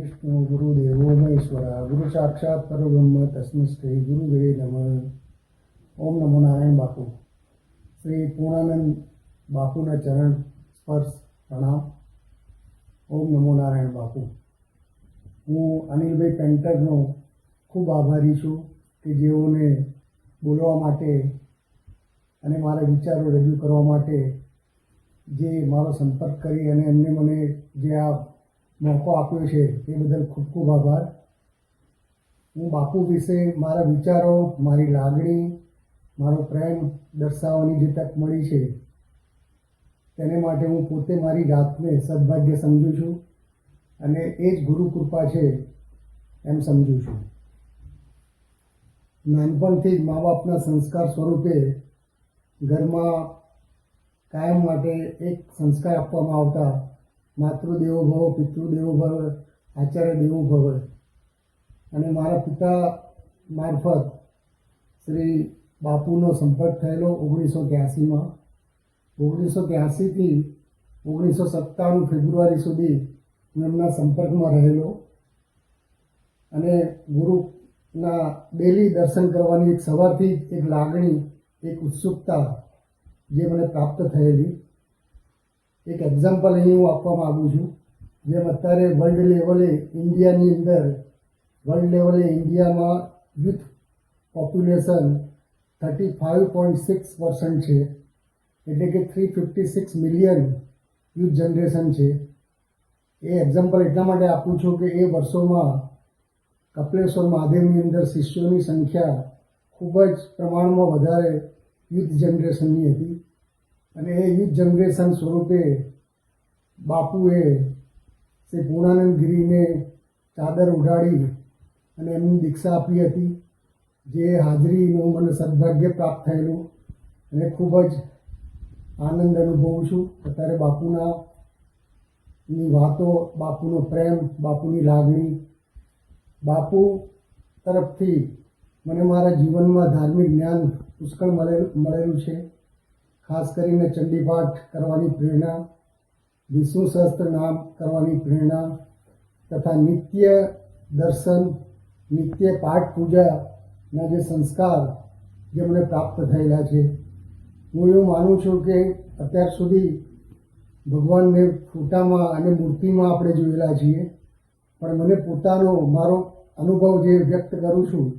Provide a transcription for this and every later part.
विष्णु गुरुदेवो महेश्वरा गुरु साक्षात परब्रह्म तस्मै श्री गुरुवे नमः। ओम नमो नारायण बापू। श्री पूर्णानंद बापूना चरण स्पर्श प्रणाम। ओम नमो नारायण बापू। हूँ अनिलभाई पेंटरनो खूब आभारी छूँ कि जेओने बोलवा माटे अने मारा विचारो रजू करवा माटे जे मारो संपर्क करी अने एमने मने जे आ मौको आप्यो छे ते बदल खूब खूब आभार। हूँ बापू विषे मारा विचारो मारी लागणी मारो प्रेम दर्शाववानी जे तक मळी छे तेने माटे हूँ पोते मारी जातने सद्भाग्य समझू छूं अने ए ज गुरु कृपा छे एम समझू छूं। नानपणथी ज मा बापना संस्कार स्वरूपे घरमां कायम माटे एक संस्कार आपवामां आवता, मातृदेवो भव पितृदेवो भव आचार्य देवो भव। अने मारा पिता मार्फत श्री बापूनो संपर्क थयेलो 1983 में। 1983 थी 1997 फेब्रुआरी सुधी हूँ एमना संपर्क में रहेलो अने गुरुना डेली दर्शन करवानी एक सवारथी एक लागणी एक उत्सुकता जे मने प्राप्त थयेली। एक एक्जाम्पल अहीं हूँ आपवा मागुं छूं। जेम अत्यारे वर्ल्ड लेवले इंडियानी अंदर वर्ल्ड लेवले इंडिया में यूथ पॉप्युलेशन 35.6% छे, एटले के 356 मिलियन यूथ जनरेशन छे। ए एक्जाम्पल एटला माटे आपूं छूं के ए वर्षोमां कपिलेश्वर महादेवनी अंदर शिष्योनी संख्या खूब ज प्रमाणमां वधारे यूथ जनरेशननी हती अने ए यूथ जनरेशन स्वरूपे बापूए श्री पूर्णानंद गिरीने चादर उठाड़ी अने एमनी दीक्षा आपी हती, जे हाजरीनुं मने सद्भाग्य प्राप्त थयेलुं अने खूब ज आनंद अनुभवुं छुं। अत्यारे बापूना नी वातो बापूनो प्रेम बापूनी लागणी बापू तरफथी मने मारा जीवनमां धार्मिक ज्ञान पुष्कळ मळेलुं छे। खास करीने चंडीपाठ करवानी प्रेरणा, विष्णु सहस्त्र नाम करवानी प्रेरणा तथा नित्य दर्शन नित्य पाठ पूजा ना जे संस्कार जे मने प्राप्त थयेला छे। हूँ एवुं मानुं छुं के अत्यार सुधी भगवानने फोटामां अने मूर्तिमां आपणे जोयेला छीए, पण मने पोतानो मारो अनुभव जे व्यक्त करूं छुं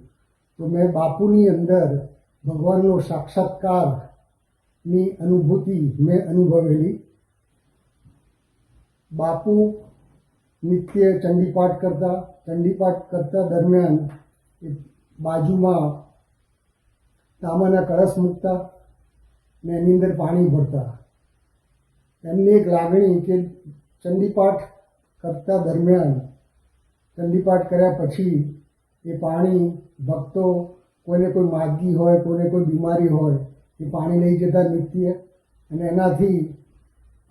तो मैं बापूनी अंदर भगवाननो साक्षात्कारनी अनुभूति मैं अनुभवेली। बापू नित्य चंडीपाठ करता दरमियान बाजुमां तांबाना कळश मूकता ने एनी अंदर पाणी भरता। एमनी एक लागणी के चंडीपाठ करता दरमियान चंडीपाठ कर्या पछी ए पाणी भक्तो कोઈને कोई मादगी होय कोઈને कोई बीमारी होय ए पाणी लई जता नित्य अने एनाथी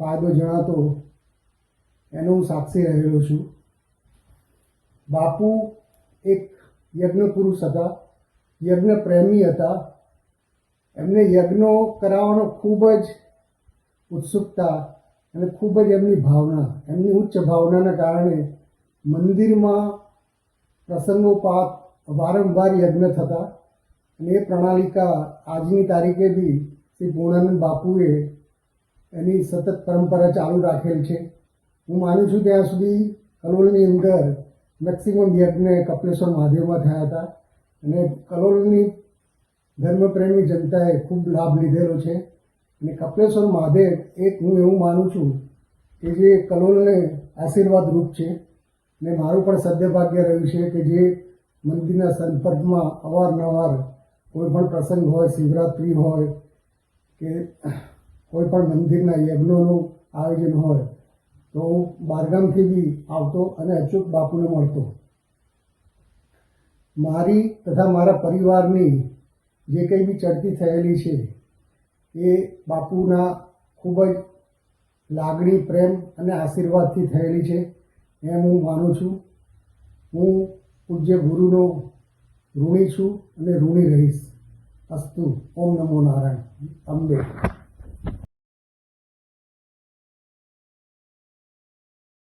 फायदो जणातो एनो हूँ साक्षी रहेलो छुं। बापू एक यज्ञ पुरुष हता, यज्ञ प्रेमी हता। एमने यज्ञो करावવાનો खूब ज उत्सुकता अने खूब ज एमनी भावना एमनी उच्च भावनाना कारणे मंदिरमां प्रसंगोपात वारंवार यज्ञ थता अने ए प्रणालिका आजनी तारीखे भी श्री पूर्णानंद बापूए एनी सतत परंपरा चालू राखेल छे। हूँ मानु छूं त्यां सुधी कलोलनी अंदर मैक्सिमम यज्ञ कपिलेश्वर महादेवमां थया हता अने कलोलनी धर्मप्रेमी जनताए खूब लाभ लीधेलो छे। अने कपिलेश्वर महादेव एक हूँ एवुं मानु छूं के जे कलोलने आशीर्वाद रूप छे ने मारुं पण सद्भाग्य रह्युं छे के जे मंदिरना संपर्कमां अवारनवार कोईपण प्रसंग होय शिवरात्रि होय के कोईपण मंदिरना यज्ञोनुं आयोजन होय तो हूँ बारगामथी बी आवतो अने अचूक बापूने मळतो। मारी तथा मारा परिवारनी जे कंई बी चढ़ती थयेली छे ए बापूना खूब ज लागणी प्रेम अने आशीर्वादथी थयेली छे एम हूँ मानु छूं। हूँ पूज्य गुरुनो ऋणी छूं अने ऋणी रहीश। अस्तु। ओम नमो नारायण। अंबे।